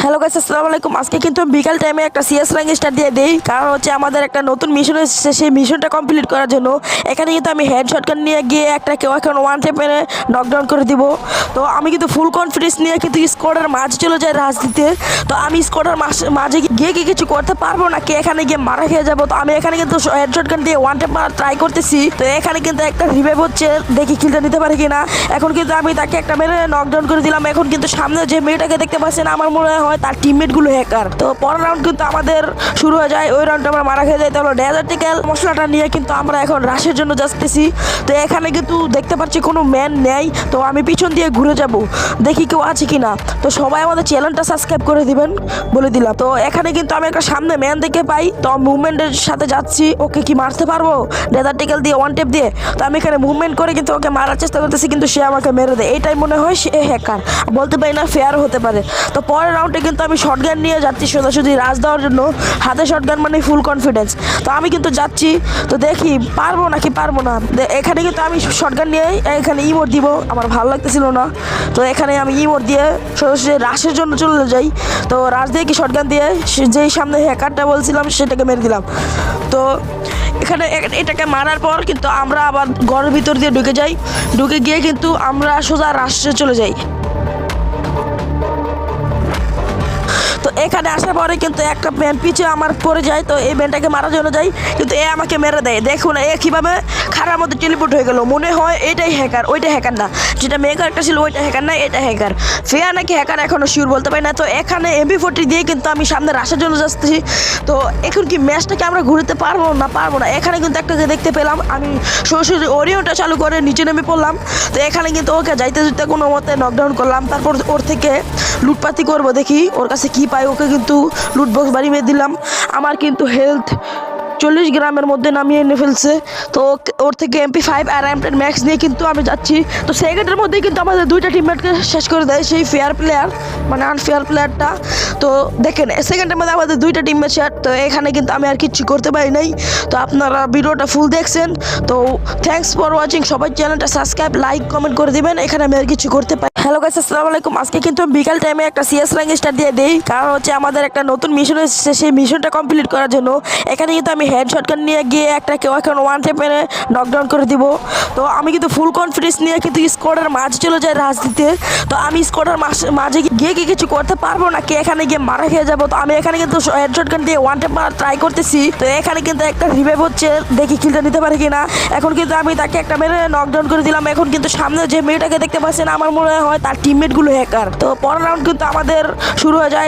Hello guys, আসসালামু আলাইকুম। আজকে কিন্তু বিকাল টাইমে একটা সিএস র্যাঙ্ক স্টার্ট দিয়ে দেই, কারণ হচ্ছে আমাদের একটা নতুন মিশন এসেছে। সেই মিশনটা কমপ্লিট করার জন্য এখানে কিন্তু আমি হেড শটগান নিয়ে গিয়ে একটা কেউ এখন ওয়ান টেপ মেরে নকডাউন করে দিব। তো আমি কিন্তু ফুল কনফিডেন্স নিয়ে কিন্তু স্কোয়াডের মাঝে চলে যাই রাজ দিতে। তো আমি স্কোয়াডের মাঝে গিয়ে কি কিছু করতে পারবো না, কি এখানে গিয়ে মারা খেয়ে যাবো। তো আমি এখানে কিন্তু হেড শটগান দিয়ে ওয়ান টেপ মারা ট্রাই করতেছি। তো এখানে কিন্তু একটা রিভাইভ হচ্ছে, দেখি কিলটা নিতে পারি কিনা। এখন কিন্তু আমি তাকে একটা মেরে নকডাউন করে দিলাম। এখন কিন্তু সামনে যে মেয়েটাকে দেখতে পাচ্ছেন, আমার মনে হয় তার টিমমেট গুলো হ্যাকার। তো পরের রাউন্ড কিন্তু আমাদের শুরু হয়ে যায়। ওই রাউন্ডে আমরা মারা খেয়ে যাই। তাহলে ডেজার্টিক্যাল মশলাটা নিয়ে কিন্তু আমরা এখন রাশের জন্য যাচ্তেছি। তো এখানে কিন্তু দেখতে পাচ্ছি কোনো ম্যান নেই। তো আমি পিছন দিয়ে ঘুরে যাব, দেখি কেউ আছে কিনা। তো সবাই আমাদের চ্যানেলটা সাবস্ক্রাইব করে দিবেন বলে দিলাম। তো এখানে কিন্তু আমি একটা সামনে ম্যান দেখে পাই। তো মুভমেন্টের সাথে যাচ্ছি, ওকে কি মারতে পারবো ডেজার্টিক্যাল দিয়ে ওয়ান টেপ দিয়ে। তো আমি এখানে মুভমেন্ট করে কিন্তু ওকে মারার চেষ্টা করতেছি, কিন্তু সে আমাকে মেরে দেয়। এইটাই মনে হয় সে হ্যাকার, বলতে পারি না, ফেয়ার হতে পারে। তো পরের রাউন্ডে কিন্তু আমি শটগান নিয়ে যাচ্ছি সোজাসুজি রাজ দেওয়ার জন্য। হাতে শটগান মানে ফুল কনফিডেন্স। তো আমি কিন্তু যাচ্ছি, তো দেখি পারবো নাকি পারবো না। এখানে কিন্তু আমি শটগান নিয়ে এখানে ইমোট দিব, আমার ভালো লাগতেছিল না। তো এখানে আমি ইমোট দিয়ে সোজাসুজি রাশের জন্য চলে যাই। তো রাশ দিয়ে কি শটগান দিয়ে যেই সামনে হ্যাকারটা বলছিলাম সেটাকে মেরে দিলাম। তো এখানে এটাকে মারার পর কিন্তু আমরা আবার ঘরের ভিতর দিয়ে ঢুকে যাই। ঢুকে গিয়ে কিন্তু আমরা সোজা রাশে চলে যাই। তো এখানে আসার পরে কিন্তু একটা ম্যান পিছে আমার পড়ে যায়। তো এই ম্যানটাকে মারার জন্য যাই, কিন্তু এ আমাকে মেরে দেয়। দেখুন এ কীভাবে খারাপ মধ্যে টেলিপোর্ট হয়ে গেল। মনে হয় এটাই হ্যাকার, ওইটা হ্যাকার না। যেটা মেয়ে একটা ছিল ওইটা হ্যাকার না, এটা হ্যাকার। ফেয়ার নাকি হ্যাকার এখনও শিওর বলতে পারি না। তো এখানে MP40 দিয়ে কিন্তু আমি সামনে রাশের জন্য যাচ্ছি। তো এখন কি ম্যাচটাকে আমরা ঘুরতে পারবো না পারবো না। এখানে কিন্তু একটাকে দেখতে পেলাম, আমি সরাসরি ওরিয়নটা চালু করে নিচে নেমে পড়লাম। তো এখানে কিন্তু ওকে যাইতে যেতে কোনো মতে নকডাউন করলাম। তারপর ওর থেকে লুটপাতি করবো, দেখি ওর কাছে কি পাই। ওকে কিন্তু লুট বক্স বাড়ি মেরে দিলাম। আমার কিন্তু হেলথ 40 গ্রামের মধ্যে নামিয়ে এনে ফেলছে। তো ওর থেকে MP5 আর M10 ম্যাক্স নিয়ে কিন্তু আমি যাচ্ছি। তো সেকেন্ডের মধ্যেই কিন্তু আমাদের দুইটা টিমমেটকে শেষ করে দেয় সেই ফেয়ার প্লেয়ার, মানে আনফেয়ার প্লেয়ারটা। তো দেখেন সেকেন্ডের মধ্যে আমাদের দুইটা টিমমেট শেয়ার। তো এখানে কিন্তু আমি আর কিচ্ছু করতে পারি নাই। তো আপনারা ভিডিওটা ফুল দেখছেন। তো থ্যাঙ্কস ফর ওয়াচিং। সবাই চ্যানেলটা সাবস্ক্রাইব, লাইক, কমেন্ট করে দিবেন। এখানে আমি আর কিছু করতে পারি। হ্যালো গাইস, আসসালামু আলাইকুম। আজকে কিন্তু বিকাল টাইমে একটা সিএস র্যাঙ্ক স্টার্ট দিয়ে দেই, কারণ হচ্ছে আমাদের একটা নতুন মিশন এসেছে। সেই মিশনটা কমপ্লিট করার জন্য এখানে কিন্তু আমি হেড শটগান নিয়ে গিয়ে একটা কেউ এখন ওয়ান টেপ মেরে নকডাউন করে দিব। তো আমি কিন্তু ফুল কনফিডেন্স নিয়ে কিন্তু স্কোয়াডের মাঝে চলে যাই রাজ দিতে। তো আমি স্কোয়াডের মাঝে গিয়ে কি কিছু করতে পারবো না, কি এখানে গিয়ে মারা খেয়ে যাবো। তো আমি এখানে কিন্তু হেড শটগান দিয়ে ওয়ান টেপ মারা ট্রাই করতেছি। তো এখানে কিন্তু একটা রিভাইভ হচ্ছে, দেখি কিলটা নিতে পারি কিনা। এখন কিন্তু আমি তাকে একটা মেরে নকডাউন করে দিলাম। এখন কিন্তু সামনে যে মেয়েটাকে দেখতে পাচ্ছেন, আমার মনে হয় তার টিমমেট গুলো হ্যাকার। তো পরের রাউন্ড কিন্তু আমাদের শুরু হয়ে যায়।